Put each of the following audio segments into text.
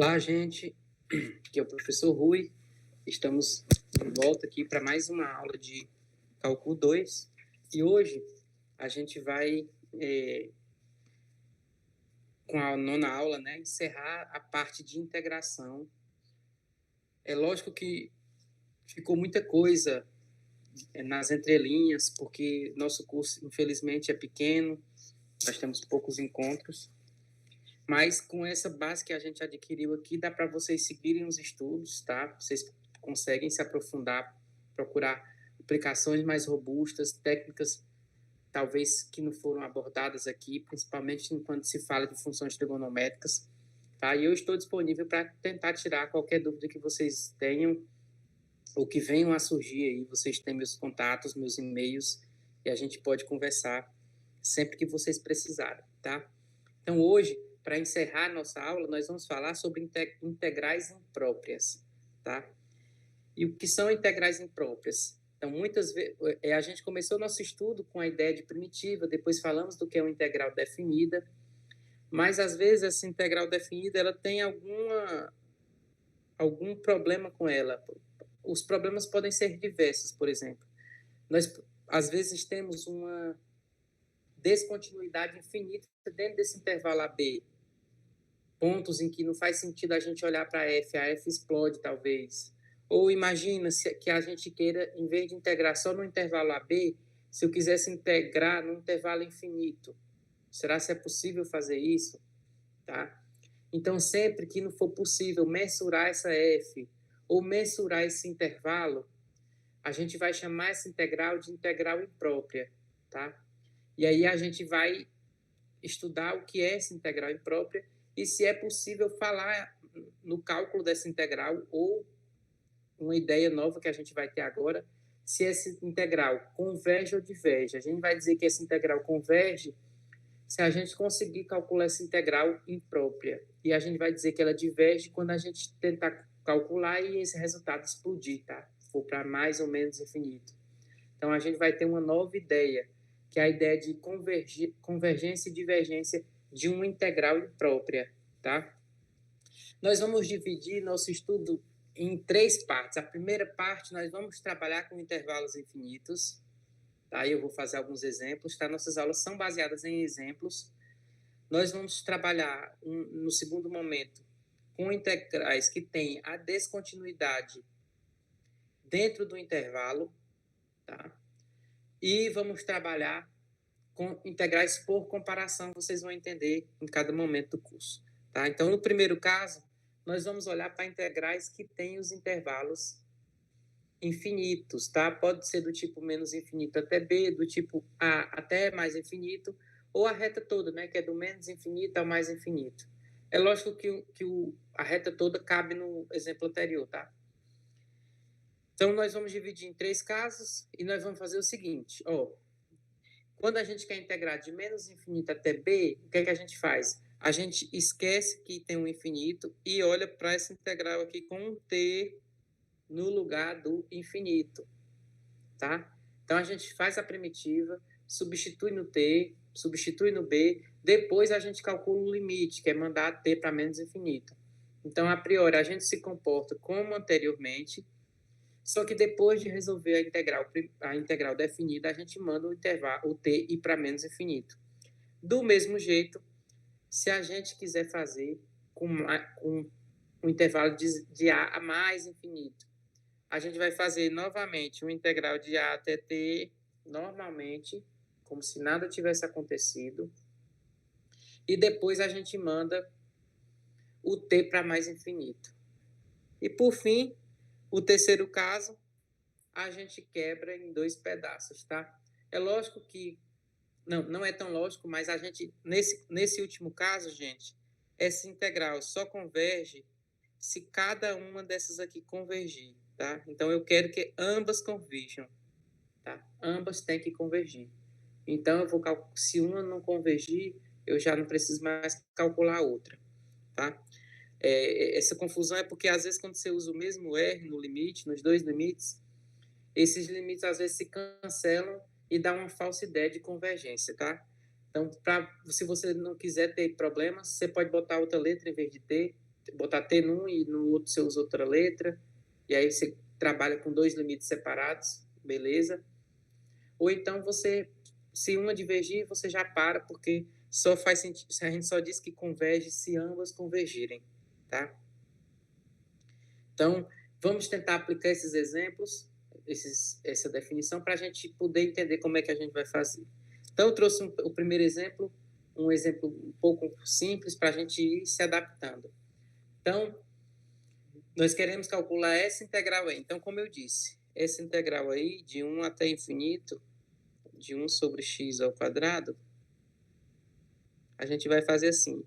Olá, gente. Aqui é o professor Rui. Estamos de volta aqui para mais uma aula de Cálculo 2. E hoje a gente vai, com a nona aula, né, encerrar a parte de integração. É lógico que ficou muita coisa nas entrelinhas, porque nosso curso, infelizmente, é pequeno, nós temos poucos encontros. Mas com essa base que a gente adquiriu aqui, dá para vocês seguirem os estudos, tá? Vocês conseguem se aprofundar, procurar aplicações mais robustas, técnicas talvez que não foram abordadas aqui, principalmente quando se fala de funções trigonométricas, tá? E eu estou disponível para tentar tirar qualquer dúvida que vocês tenham ou que venham a surgir aí. Vocês têm meus contatos, meus e-mails, e a gente pode conversar sempre que vocês precisarem, tá? Então, hoje, para encerrar a nossa aula, nós vamos falar sobre integrais impróprias, tá? E o que são integrais impróprias? Então, muitas vezes, a gente começou nosso estudo com a ideia de primitiva, depois falamos do que é uma integral definida, mas, às vezes, essa integral definida, ela tem algum problema com ela. Os problemas podem ser diversos, por exemplo. Nós, às vezes, temos uma descontinuidade infinita dentro desse intervalo AB, pontos em que não faz sentido a gente olhar para a F explode, talvez. Ou imagina que a gente queira, em vez de integrar só no intervalo AB, se eu quisesse integrar no intervalo infinito. Será que é possível fazer isso? Tá? Então, sempre que não for possível mensurar essa F ou mensurar esse intervalo, a gente vai chamar essa integral de integral imprópria. Tá? E aí a gente vai estudar o que é essa integral imprópria e se é possível falar no cálculo dessa integral, ou uma ideia nova que a gente vai ter agora, se essa integral converge ou diverge. A gente vai dizer que essa integral converge se a gente conseguir calcular essa integral imprópria. E a gente vai dizer que ela diverge quando a gente tentar calcular e esse resultado explodir, tá? For para mais ou menos infinito. Então, a gente vai ter uma nova ideia, que é a ideia de convergência e divergência de uma integral imprópria, tá? Nós vamos dividir nosso estudo em 3 partes. A primeira parte, nós vamos trabalhar com intervalos infinitos, tá? Eu vou fazer alguns exemplos, tá? Nossas aulas são baseadas em exemplos. Nós vamos trabalhar, no segundo momento, com integrais que têm a descontinuidade dentro do intervalo, tá? E vamos trabalhar com integrais por comparação, vocês vão entender em cada momento do curso, tá? Então, no primeiro caso, nós vamos olhar para integrais que têm os intervalos infinitos, tá? Pode ser do tipo menos infinito até b, do tipo a até mais infinito, ou a reta toda, né? Que é do menos infinito ao mais infinito. É lógico que a reta toda cabe no exemplo anterior, tá? Então, nós vamos dividir em 3 casos e nós vamos fazer o seguinte, ó. Quando a gente quer integrar de menos infinito até b, o que é que a gente faz? A gente esquece que tem um infinito e olha para essa integral aqui com um t no lugar do infinito, tá? Então, a gente faz a primitiva, substitui no t, substitui no b, depois a gente calcula o limite, que é mandar t para menos infinito. Então, a priori, a gente se comporta como anteriormente, só que depois de resolver a integral definida, a gente manda o t ir para menos infinito. Do mesmo jeito, se a gente quiser fazer com um intervalo de a a mais infinito, a gente vai fazer novamente uma integral de a até t, normalmente, como se nada tivesse acontecido, e depois a gente manda o t para mais infinito. E, por fim, o terceiro caso, a gente quebra em 2 pedaços, tá? É lógico que... Não é tão lógico, mas a gente, nesse último caso, gente, essa integral só converge se cada uma dessas aqui convergir, tá? Então, eu quero que ambas converjam, tá? Ambas têm que convergir. Então, eu vou se uma não convergir, eu já não preciso mais calcular a outra, tá? Essa confusão é porque, às vezes, quando você usa o mesmo R no limite, nos 2 limites, esses limites, às vezes, se cancelam e dá uma falsa ideia de convergência, tá? Então, se você não quiser ter problemas, você pode botar outra letra em vez de T, botar t num e no outro você usa outra letra, e aí você trabalha com 2 limites separados, beleza? Ou então você, se uma divergir, você já para, porque só faz sentido, a gente só diz que converge se ambas convergirem, tá? Então, vamos tentar aplicar esses exemplos, essa definição, para a gente poder entender como é que a gente vai fazer. Então, eu trouxe o primeiro exemplo, um exemplo um pouco simples para a gente ir se adaptando. Então, nós queremos calcular essa integral aí. Então, como eu disse, essa integral aí, de 1 até infinito, de 1 sobre x ao quadrado, a gente vai fazer assim.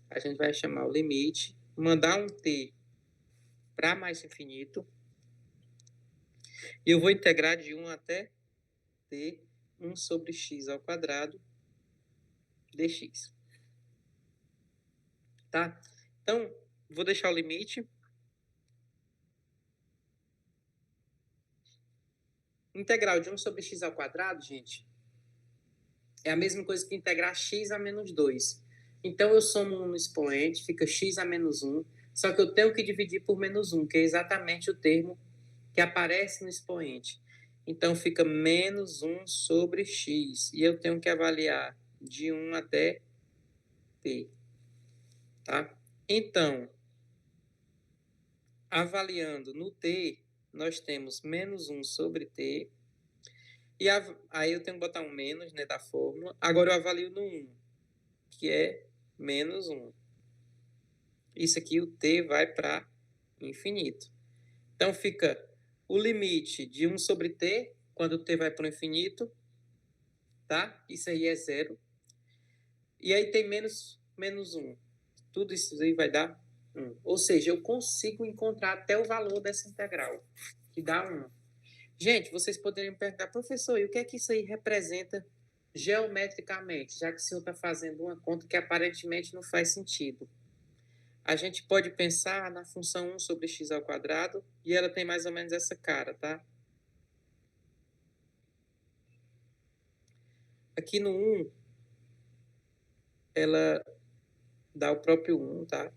A gente vai chamar o limite, mandar um t para mais infinito, e eu vou integrar de 1 até t 1 sobre x ao quadrado dx. Tá? Então, vou deixar o limite. Integral de 1 sobre x ao quadrado, gente, é a mesma coisa que integrar x a menos 2. Então, eu somo 1 no expoente, fica x a menos 1, só que eu tenho que dividir por menos 1, que é exatamente o termo que aparece no expoente. Então, fica menos 1 sobre x, e eu tenho que avaliar de 1 até t. Tá? Então, avaliando no t, nós temos menos 1 sobre t, e aí eu tenho que botar um menos, né, da fórmula. Agora eu avalio no 1, que é menos 1. Isso aqui, o t vai para infinito. Então, fica o limite de 1 sobre t, quando o t vai para o infinito, tá? Isso aí é zero. E aí tem menos 1. Tudo isso aí vai dar 1. Ou seja, eu consigo encontrar até o valor dessa integral, que dá 1. Gente, vocês poderiam me perguntar, professor, e o que é que isso aí representa geometricamente, já que o senhor está fazendo uma conta que aparentemente não faz sentido? A gente pode pensar na função 1 sobre x ao quadrado, e ela tem mais ou menos essa cara, tá? Aqui no 1, ela dá o próprio 1, tá?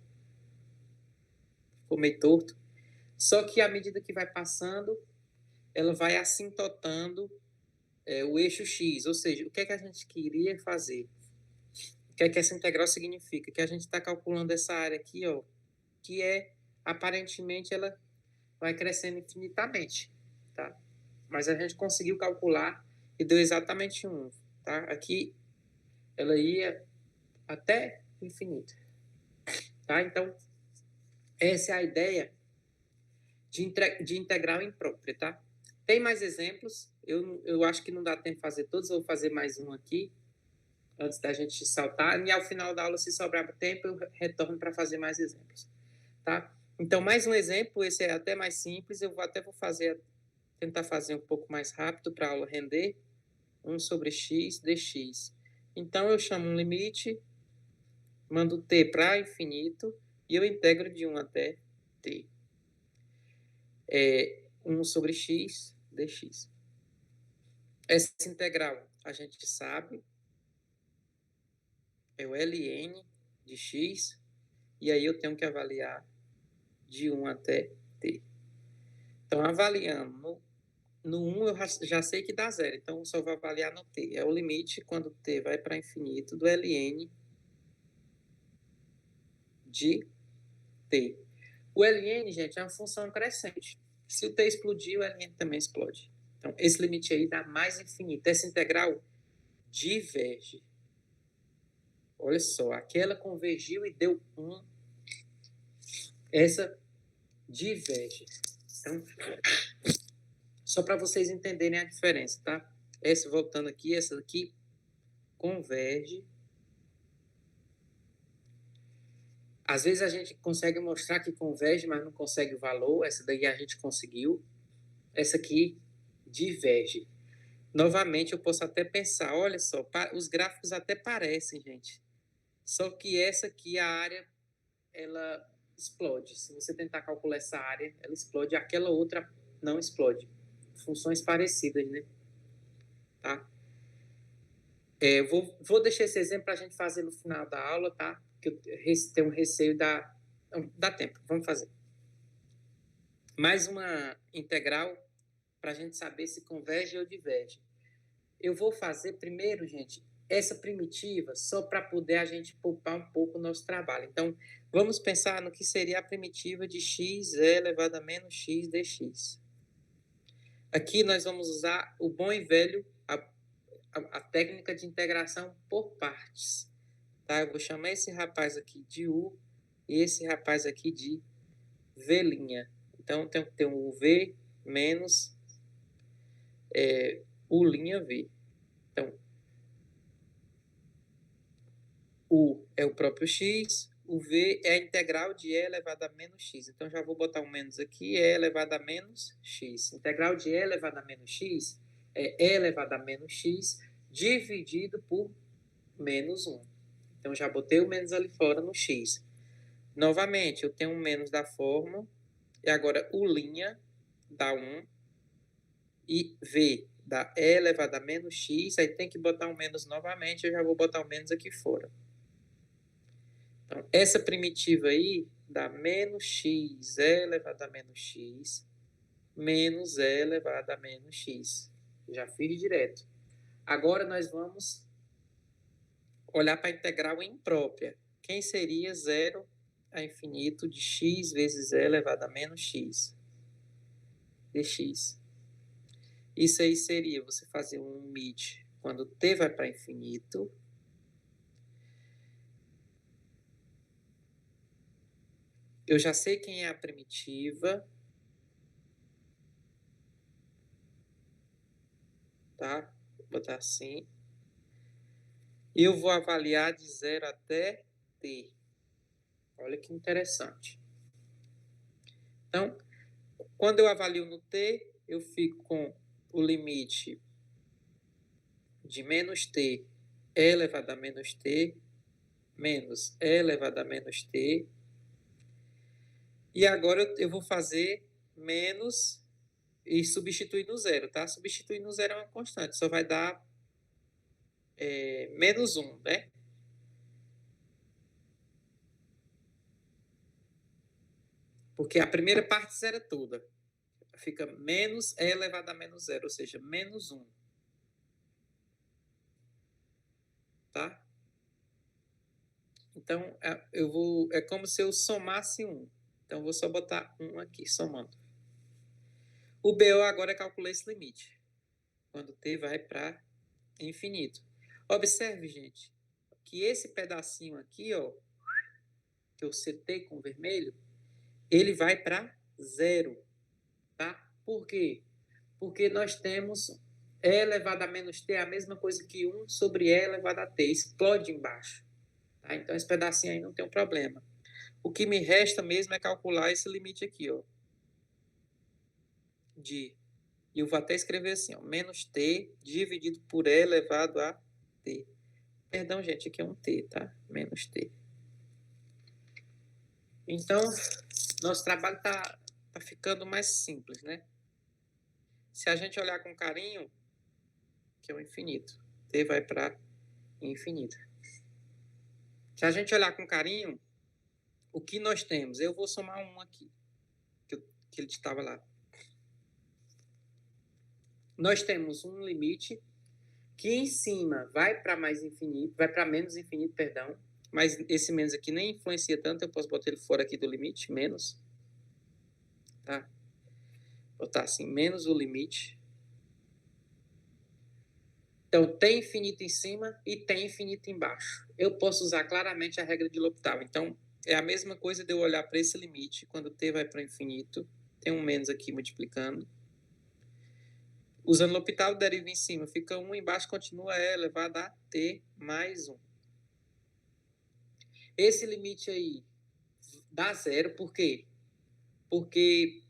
Ficou meio torto. Só que à medida que vai passando, ela vai assintotando o eixo x, ou seja, o que é que a gente queria fazer? O que é que essa integral significa? Que a gente está calculando essa área aqui, ó, que aparentemente, ela vai crescendo infinitamente, tá? Mas a gente conseguiu calcular e deu exatamente 1, tá? Aqui, ela ia até o infinito, tá? Então, essa é a ideia de integral imprópria, tá? Tem mais exemplos, eu acho que não dá tempo de fazer todos, eu vou fazer mais um aqui, antes da gente saltar, e ao final da aula, se sobrar tempo, eu retorno para fazer mais exemplos, tá? Então, mais um exemplo, esse é até mais simples, eu vou tentar fazer um pouco mais rápido para a aula render, 1 sobre x dx. Então, eu chamo um limite, mando t para infinito, e eu integro de 1 até t. 1 sobre x dx. Essa integral, a gente sabe, é o ln de x, e aí eu tenho que avaliar de 1 até t. Então, avaliando no 1, eu já sei que dá zero, então eu só vou avaliar no t. É o limite, quando t vai para infinito, do ln de t. O ln, gente, é uma função crescente. Se o t explodir, o ln também explode. Então, esse limite aí dá mais infinito. Essa integral diverge. Olha só, aquela convergiu e deu 1. Essa diverge. Então, só para vocês entenderem a diferença, tá? Essa, voltando aqui, essa daqui converge. Às vezes a gente consegue mostrar que converge, mas não consegue o valor. Essa daí a gente conseguiu. Essa aqui diverge. Novamente, eu posso até pensar, olha só, os gráficos até parecem, gente. Só que essa aqui, a área, ela explode. Se você tentar calcular essa área, ela explode. Aquela outra não explode. Funções parecidas, né? Tá? Vou deixar esse exemplo para a gente fazer no final da aula, tá? Porque eu tenho um receio Então, dá tempo, vamos fazer. Mais uma integral para a gente saber se converge ou diverge. Eu vou fazer primeiro, gente, essa primitiva só para poder a gente poupar um pouco o nosso trabalho. Então, vamos pensar no que seria a primitiva de x elevado a menos x dx. Aqui nós vamos usar o bom e velho, a técnica de integração por partes. Tá? Eu vou chamar esse rapaz aqui de U e esse rapaz aqui de V'. Então, tem que ter um UV menos U''V. Então, U é o próprio x, o V é a integral de E elevado a menos x. Então, já vou botar um menos aqui, E elevado a menos x. Integral de E elevado a menos x é E elevado a menos x dividido por menos 1. Então, já botei o menos ali fora no x. Novamente, eu tenho um menos da forma, e agora U' dá 1, e V dá E elevado a menos x, aí tem que botar um menos novamente, eu já vou botar o menos aqui fora. Então, essa primitiva aí dá menos x elevado a menos x menos E elevado a menos x. Já fiz direto. Agora nós vamos olhar para a integral imprópria. Quem seria 0 a infinito de x vezes E elevado a menos x dx? Isso aí seria você fazer um limite quando t vai para infinito. Eu já sei quem é a primitiva. Tá? Vou botar assim. E eu vou avaliar de 0 até t. Olha que interessante. Então, quando eu avalio no t, eu fico com o limite de menos t elevado a menos t menos elevado a menos t. E agora eu vou fazer menos e substituir no zero, tá? Substituir no zero é uma constante, só vai dar menos 1, né? Porque a primeira parte zera toda. Fica menos E elevado a menos 0, ou seja, menos 1. Tá? Então, é como se eu somasse 1. Então, eu vou só botar 1 aqui, somando. O BO agora é calcular esse limite. Quando t vai para infinito. Observe, gente, que esse pedacinho aqui, ó, que eu setei com vermelho, ele vai para 0. Tá? Por quê? Porque nós temos E elevado a menos t, a mesma coisa que 1 sobre E elevado a t. Explode embaixo. Tá? Então, esse pedacinho aí não tem um problema. O que me resta mesmo é calcular esse limite aqui, ó. E eu vou até escrever assim, ó, menos t dividido por E elevado a t. Perdão, gente, aqui é um t, tá? Menos t. Então, nosso trabalho tá ficando mais simples, né? Se a gente olhar com carinho, que é o infinito. T vai para infinito. Se a gente olhar com carinho, o que nós temos? Eu vou somar um aqui, que ele estava lá. Nós temos um limite que em cima vai para mais infinito, vai para menos infinito, perdão, mas esse menos aqui nem influencia tanto, eu posso botar ele fora aqui do limite, menos, tá? Botar assim, menos o limite. Então, tem infinito em cima e tem infinito embaixo. Eu posso usar claramente a regra de L'Hopital. Então, é a mesma coisa de eu olhar para esse limite, quando t vai para o infinito, tem um menos aqui multiplicando. Usando L'Hopital, deriva em cima, fica 1, embaixo continua E elevado a t mais 1. Esse limite aí dá 0, por quê? Porque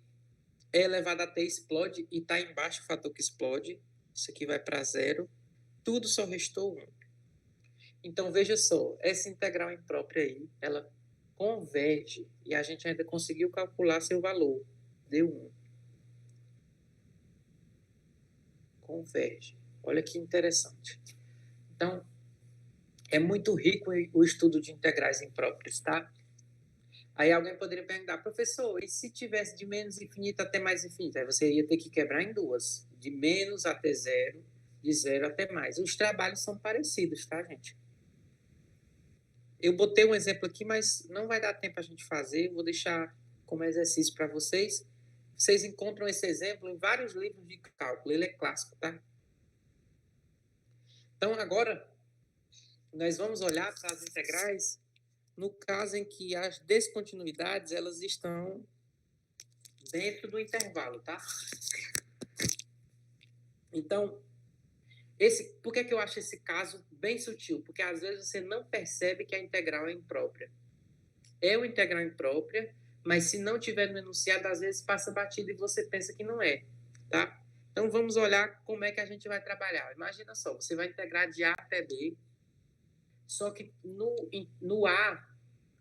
E elevado a t explode e está embaixo o fator que explode. Isso aqui vai para 0. Tudo só restou 1. Então, veja só, essa integral imprópria aí, ela converge e a gente ainda conseguiu calcular seu valor. Deu 1. Converge. Olha que interessante. Então, é muito rico o estudo de integrais impróprias, tá? Aí alguém poderia perguntar, professor, e se tivesse de menos infinito até mais infinito? Aí você ia ter que quebrar em duas, de menos até zero, de zero até mais. Os trabalhos são parecidos, tá, gente? Eu botei um exemplo aqui, mas não vai dar tempo a gente fazer, vou deixar como exercício para vocês. Vocês encontram esse exemplo em vários livros de cálculo, ele é clássico, tá? Então, agora, nós vamos olhar para as integrais no caso em que as descontinuidades elas estão dentro do intervalo, tá? Então, por que eu acho esse caso bem sutil? Porque às vezes você não percebe que a integral é imprópria. É uma integral imprópria, mas se não tiver no enunciado, às vezes passa batido e você pensa que não é, tá? Então, vamos olhar como é que a gente vai trabalhar. Imagina só, você vai integrar de A até B, só que no A,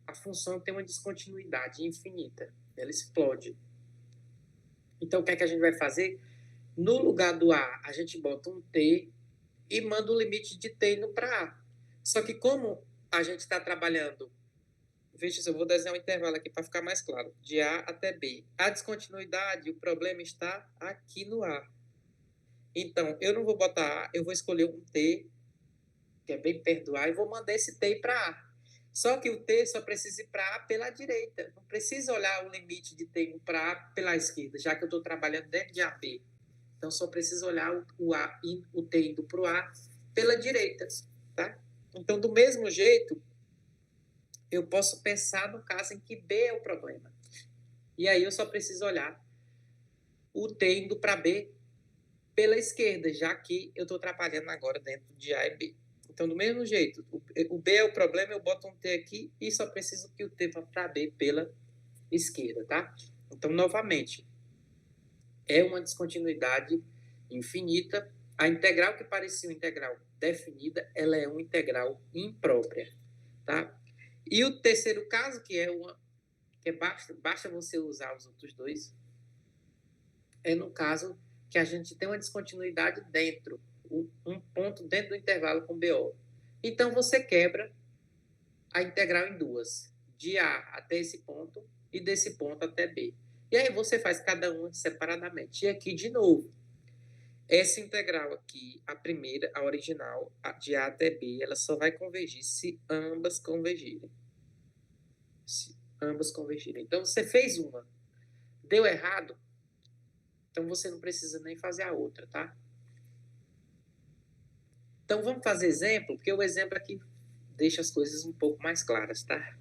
a função tem uma descontinuidade infinita. Ela explode. Então, o que é que a gente vai fazer? No lugar do A, a gente bota um T e manda o limite de T indo para A. Só que como a gente está trabalhando, veja, eu vou desenhar um intervalo aqui para ficar mais claro, de A até B. A descontinuidade, o problema está aqui no A. Então, eu não vou botar A, eu vou escolher um T, que é bem perto do A, e vou mandar esse T para A. Só que o T só precisa ir para A pela direita. Não precisa olhar o limite de T indo para A pela esquerda, já que eu estou trabalhando dentro de AB. Então, só preciso olhar o T indo para o A pela direita, tá? Então, do mesmo jeito, eu posso pensar no caso em que B é o problema. E aí eu só preciso olhar o T indo para B pela esquerda, já que eu estou trabalhando agora dentro de A e B. Então, do mesmo jeito, o B é o problema, eu boto um T aqui e só preciso que o T vá para B pela esquerda, tá? Então, novamente, é uma descontinuidade infinita. A integral que parecia uma integral definida, ela é uma integral imprópria, tá? E o terceiro caso, que basta você usar os outros dois, é no caso que a gente tem uma descontinuidade dentro, um ponto dentro do intervalo com BO. Então, você quebra a integral em duas, de A até esse ponto e desse ponto até B. E aí você faz cada uma separadamente. E aqui, de novo, essa integral aqui, a primeira, a original, de A até B, ela só vai convergir se ambas convergirem. Se ambas convergirem. Então, você fez uma, deu errado, então você não precisa nem fazer a outra, tá? Então, vamos fazer exemplo, porque o exemplo aqui deixa as coisas um pouco mais claras, tá?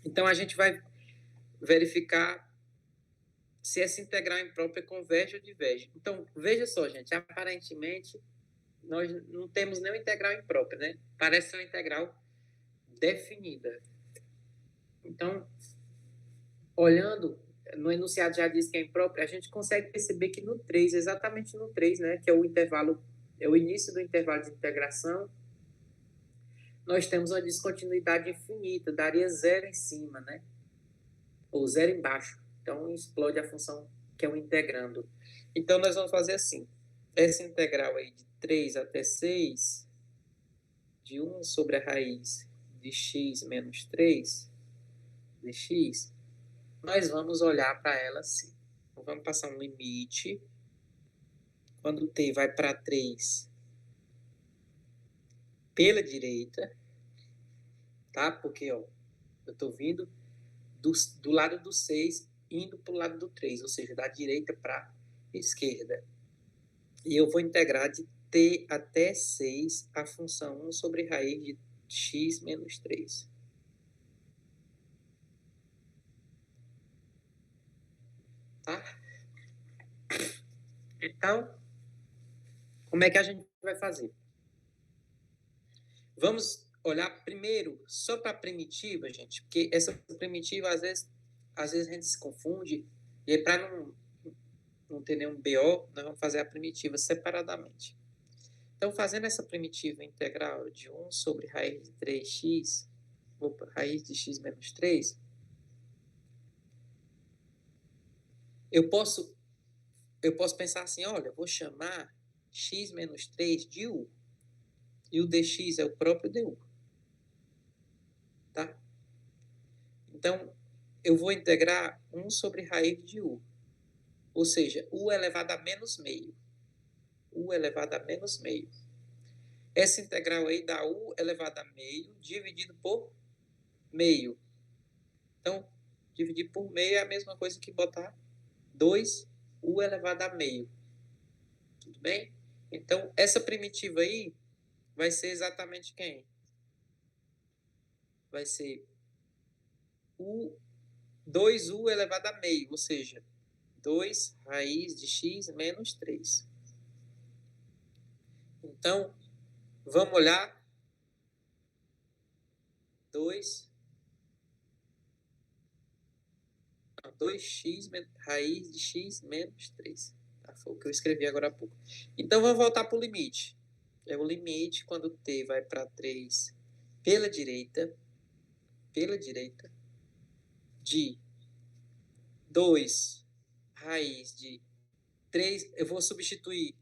Então, a gente vai verificar se essa integral imprópria converge ou diverge. Então, veja só, gente, aparentemente, nós não temos nenhuma integral imprópria, né? Parece ser uma integral definida. Então, olhando, no enunciado já diz que é imprópria, a gente consegue perceber que no 3, exatamente no 3, né, que é o intervalo, é o início do intervalo de integração, nós temos uma descontinuidade infinita, daria zero em cima, né? Ou zero embaixo. Então, explode a função que é o integrando. Então, nós vamos fazer assim. Essa integral aí de 3 até 6, de 1 sobre a raiz de x menos 3, de x, nós vamos olhar para ela assim. Então, vamos passar um limite. Quando t vai para 3 pela direita, tá? Porque, ó, eu estou vindo do lado do 6 indo para o lado do 3, ou seja, da direita para a esquerda. E eu vou integrar de t até 6 a função 1 sobre raiz de x menos 3. Tá? Então, como é que a gente vai fazer? Vamos olhar primeiro só para a primitiva, gente, porque essa primitiva, às vezes a gente se confunde, e aí para não ter nenhum BO, nós vamos fazer a primitiva separadamente. Então, fazendo essa primitiva integral de 1 sobre raiz de 3x, raiz de x menos 3, eu posso pensar assim, olha, vou chamar x menos 3 de u, e o dx é o próprio du, tá? Então, eu vou integrar 1 sobre raiz de u, ou seja, u elevado a menos meio. U elevado a menos meio. Essa integral aí dá u elevado a meio dividido por meio. Então, dividir por meio é a mesma coisa que botar 2u elevado a meio. Tudo bem? Então, essa primitiva aí vai ser exatamente quem? Vai ser 2u elevado a meio, ou seja, 2 raiz de x menos 3. Então, vamos olhar 2x raiz de x menos 3. Tá? Foi o que eu escrevi agora há pouco. Então, vamos voltar para o limite. É o limite quando t vai para 3 pela direita, de 2 raiz de 3. Eu vou substituir,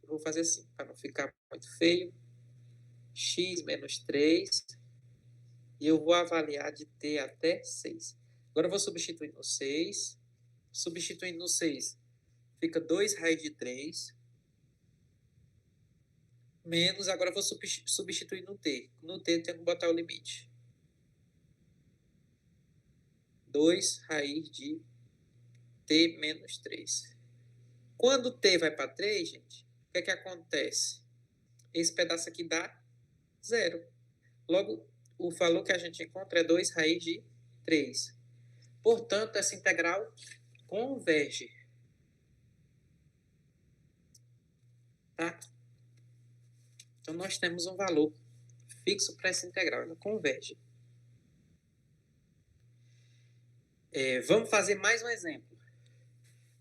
eu vou fazer assim, para não ficar muito feio. X menos 3. E eu vou avaliar de t até 6. Agora eu vou substituir no 6. Substituindo no 6, fica 2 raiz de 3. Menos, agora eu vou substituir no t. No t eu tenho que botar o limite. 2 raiz de t menos 3. Quando t vai para 3, gente, o que é que acontece? Esse pedaço aqui dá 0. Logo, o valor que a gente encontra é 2 raiz de 3. Portanto, essa integral converge. Tá? Então, nós temos um valor fixo para essa integral, ela converge. Vamos fazer mais um exemplo.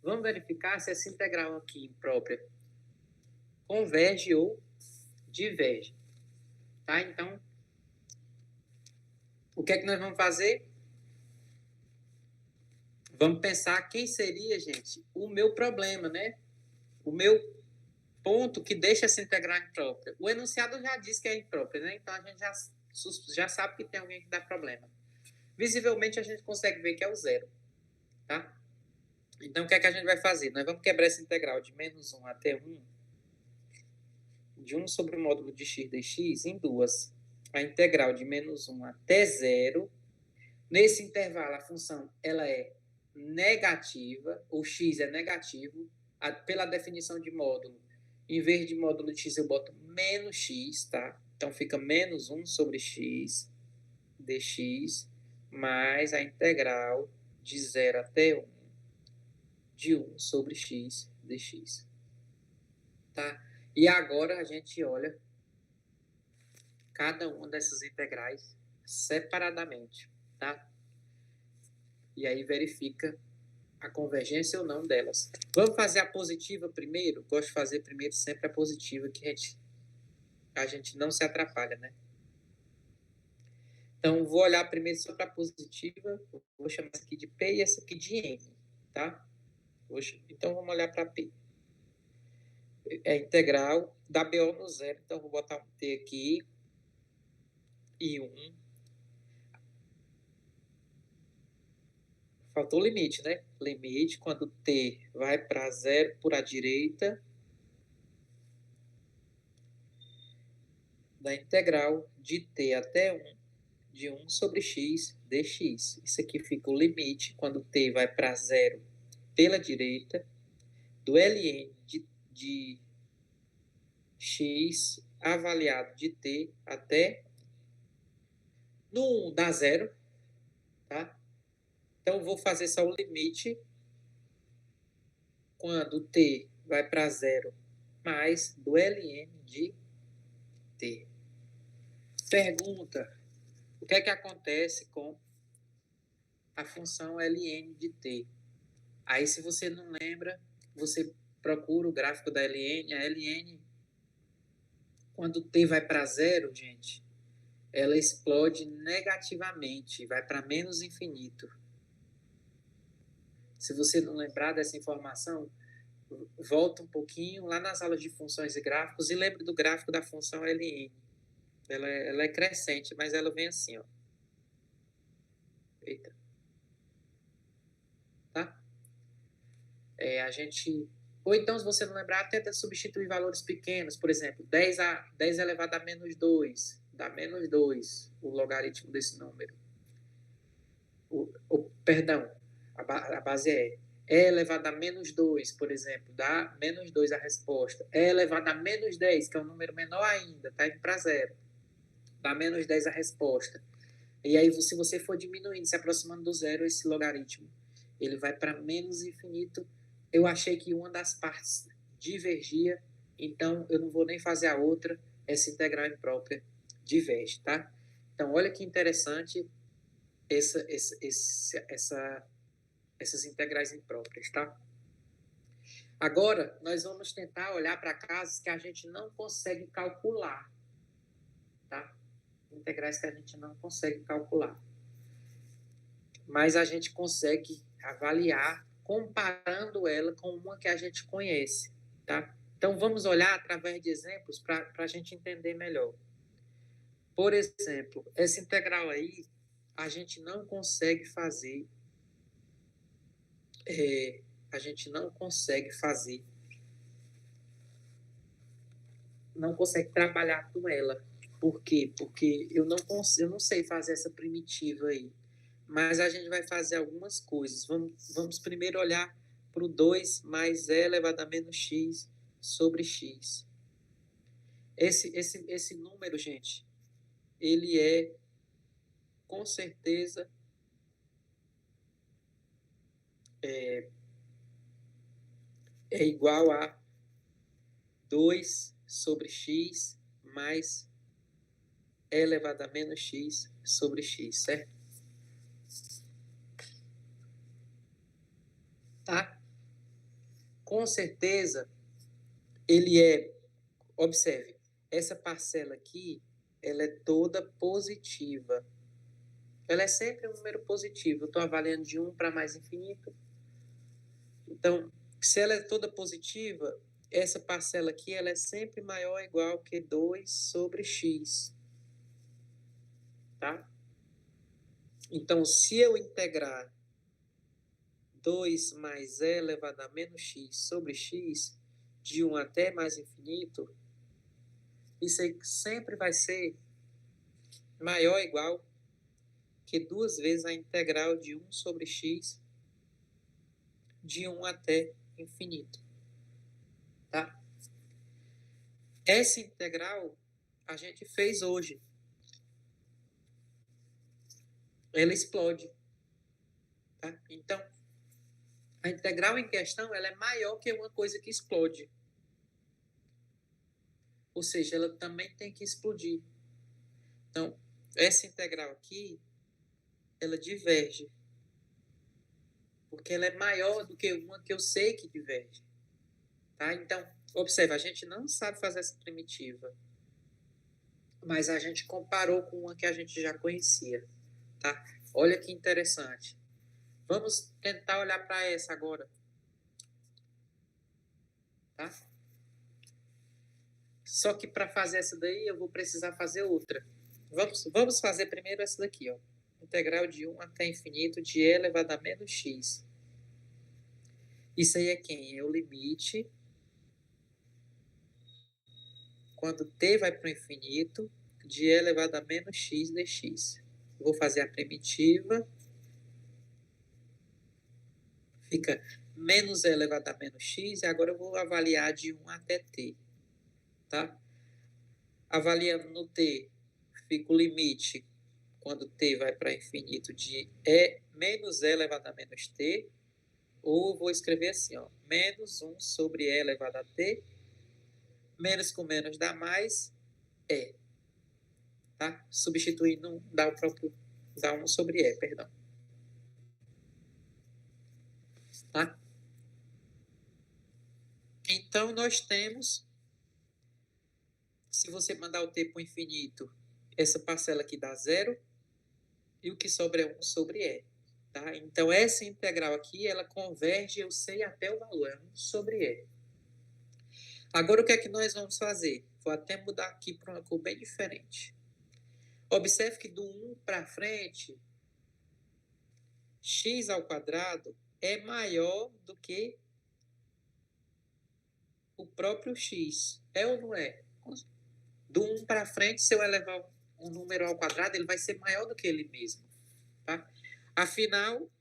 Vamos verificar se essa integral aqui imprópria converge ou diverge. Tá? Então, o que é que nós vamos fazer? Vamos pensar quem seria, gente, o meu problema, né? O meu ponto que deixa essa integral imprópria. O enunciado já diz que é imprópria, né? Então, a gente já sabe que tem alguém que dá problema. Visivelmente, a gente consegue ver que é o zero. Tá? Então, o que é que a gente vai fazer? Nós vamos quebrar essa integral de menos 1 até 1, de 1 sobre o módulo de x dx, em duas. A integral de menos 1 até 0. Nesse intervalo, a função ela é negativa, o x é negativo. Pela definição de módulo, em vez de módulo de x, eu boto menos x, tá? Então, fica menos 1 sobre x dx, mais a integral de 0 até 1 de 1 sobre x dx. Tá? E agora a gente olha cada uma dessas integrais separadamente, tá? E aí verifica a convergência ou não delas. Vamos fazer a positiva primeiro? Gosto de fazer primeiro sempre a positiva, que a gente não se atrapalha, né? Então, vou olhar primeiro só para a positiva, vou chamar essa aqui de P e essa aqui de N, tá? Então, vamos olhar para P. É integral da BO no zero, então vou botar um T aqui e 1. Faltou o limite, né? Limite, quando t vai para 0 por à direita, da integral de t até 1, de 1 sobre x dx. Isso aqui fica o limite, quando t vai para 0 pela direita, do ln de x avaliado de t até no 1 dá 0, tá? Então, vou fazer só o limite quando t vai para 0 mais do ln de t. Pergunta: o que é que acontece com a função ln de t? Aí, se você não lembra, você procura o gráfico da ln. A ln, quando t vai para 0, gente, ela explode negativamente, vai para menos infinito. Se você não lembrar dessa informação, volta um pouquinho lá nas aulas de funções e gráficos e lembre do gráfico da função ln. Ela é crescente, mas ela vem assim, ó. Eita. Tá? Ou então, se você não lembrar, tenta substituir valores pequenos. Por exemplo, 10 elevado a menos 2. Dá menos 2, o logaritmo desse número. Perdão, a base é E elevado a menos 2, por exemplo, dá menos 2 a resposta. E elevado a menos 10, que é um número menor ainda, está indo para zero, dá menos 10 a resposta. E aí, se você for diminuindo, se aproximando do zero, esse logaritmo, ele vai para menos infinito. Eu achei que uma das partes divergia, então eu não vou nem fazer a outra, essa integral imprópria diverge, tá? Então, olha que interessante essas integrais impróprias, tá? Agora, nós vamos tentar olhar para casos que a gente não consegue calcular, tá? Integrais que a gente não consegue calcular. Mas a gente consegue avaliar comparando ela com uma que a gente conhece, tá? Então, vamos olhar através de exemplos para a gente entender melhor. Por exemplo, essa integral aí, a gente não consegue fazer não consegue trabalhar com ela. Por quê? Porque eu não sei fazer essa primitiva aí. Mas a gente vai fazer algumas coisas. Vamos primeiro olhar para o 2 mais E elevado a menos x sobre x. Esse número, gente, ele é, com certeza, é igual a 2 sobre x mais E elevado a menos x sobre x, certo? Tá? Com certeza, ele é... Observe, essa parcela aqui, ela é toda positiva. Ela é sempre um número positivo. Eu estou avaliando de 1 para mais infinito. Então, se ela é toda positiva, essa parcela aqui ela é sempre maior ou igual que 2 sobre x. Tá? Então, se eu integrar 2 mais E elevado a menos x sobre x, de 1 até mais infinito, isso aí sempre vai ser maior ou igual que 2 vezes a integral de 1 sobre x de 1 até infinito. Tá? Essa integral a gente fez hoje. Ela explode. Tá? Então, a integral em questão ela é maior que uma coisa que explode. Ou seja, ela também tem que explodir. Então, essa integral aqui, ela diverge. Porque ela é maior do que uma que eu sei que diverge. Tá? Então, observa, a gente não sabe fazer essa primitiva. Mas a gente comparou com uma que a gente já conhecia. Tá? Olha que interessante. Vamos tentar olhar para essa agora. Tá? Só que para fazer essa daí, eu vou precisar fazer outra. Vamos fazer primeiro essa daqui, ó. Integral de 1 até infinito de E elevado a menos x. Isso aí é quem? É o limite quando t vai para o infinito de E elevado a menos x dx. Vou fazer a primitiva. Fica menos E elevado a menos x. E agora eu vou avaliar de 1 até t. Tá? Avaliando no t, fica o limite quando t vai para infinito de menos E elevado a menos t, ou vou escrever assim, ó, menos 1 sobre E elevado a t, menos com menos dá mais, E. Tá? Substituindo 1, dá 1 sobre E, perdão. Tá? Então, nós temos, se você mandar o t para o infinito, essa parcela aqui dá zero, e o que sobra é 1 sobre E. Tá? Então, essa integral aqui, ela converge, eu sei até o valor, é 1 sobre E. Agora, o que é que nós vamos fazer? Vou até mudar aqui para uma cor bem diferente. Observe que do 1 para frente, x ao quadrado é maior do que o próprio x. É ou não é? Do 1 para frente, se eu elevar um número ao quadrado, ele vai ser maior do que ele mesmo. Tá? Afinal,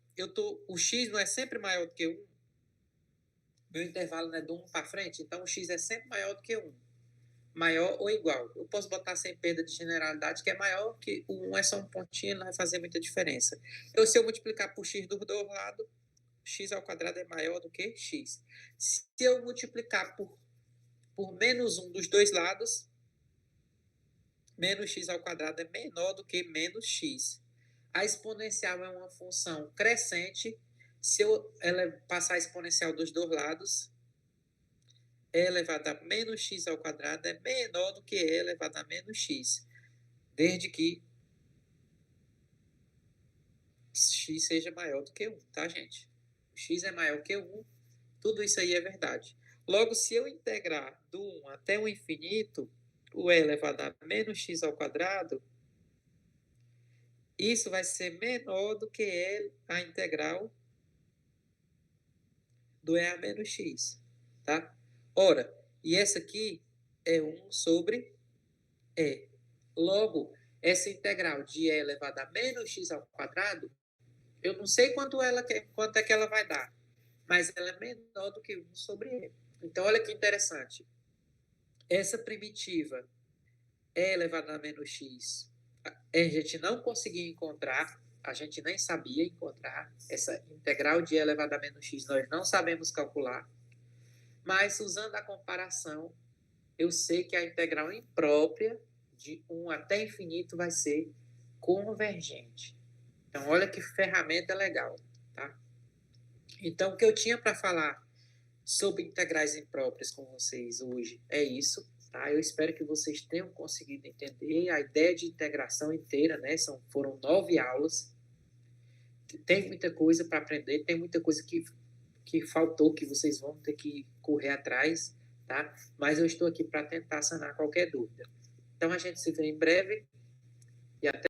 o x não é sempre maior do que 1? Meu intervalo não é do 1 para frente, então o x é sempre maior do que 1. Maior ou igual. Eu posso botar sem perda de generalidade, que é maior, que o 1 é só um pontinho, não vai fazer muita diferença. Se eu multiplicar por x dos dois lados, x ao quadrado é maior do que x. Se eu multiplicar por menos 1 dos dois lados, menos x ao quadrado é menor do que menos x. A exponencial é uma função crescente. Se eu passar a exponencial dos dois lados, e elevado a menos x ao quadrado é menor do que e elevado a menos x, desde que x seja maior do que 1, tá, gente? X é maior que 1, tudo isso aí é verdade. Logo, se eu integrar do 1 até o infinito, o e elevado a menos x ao quadrado, isso vai ser menor do que a integral do e a menos x, tá? Ora, e essa aqui é 1 sobre e. Logo, essa integral de e elevado a menos x ao quadrado, eu não sei quanto é que ela vai dar, mas ela é menor do que 1 sobre e. Então, olha que interessante. Essa primitiva e elevado a menos x, a gente não conseguiu encontrar, a gente nem sabia encontrar essa integral de e elevado a menos x, nós não sabemos calcular, mas usando a comparação, eu sei que a integral imprópria de 1 até infinito vai ser convergente. Então, olha que ferramenta legal, tá? Então, o que eu tinha para falar sobre integrais impróprias com vocês hoje é isso, tá? Eu espero que vocês tenham conseguido entender a ideia de integração inteira, né? Foram 9 aulas. Tem muita coisa para aprender, tem muita coisa que faltou, que vocês vão ter que correr atrás, tá? Mas eu estou aqui para tentar sanar qualquer dúvida. Então, a gente se vê em breve e até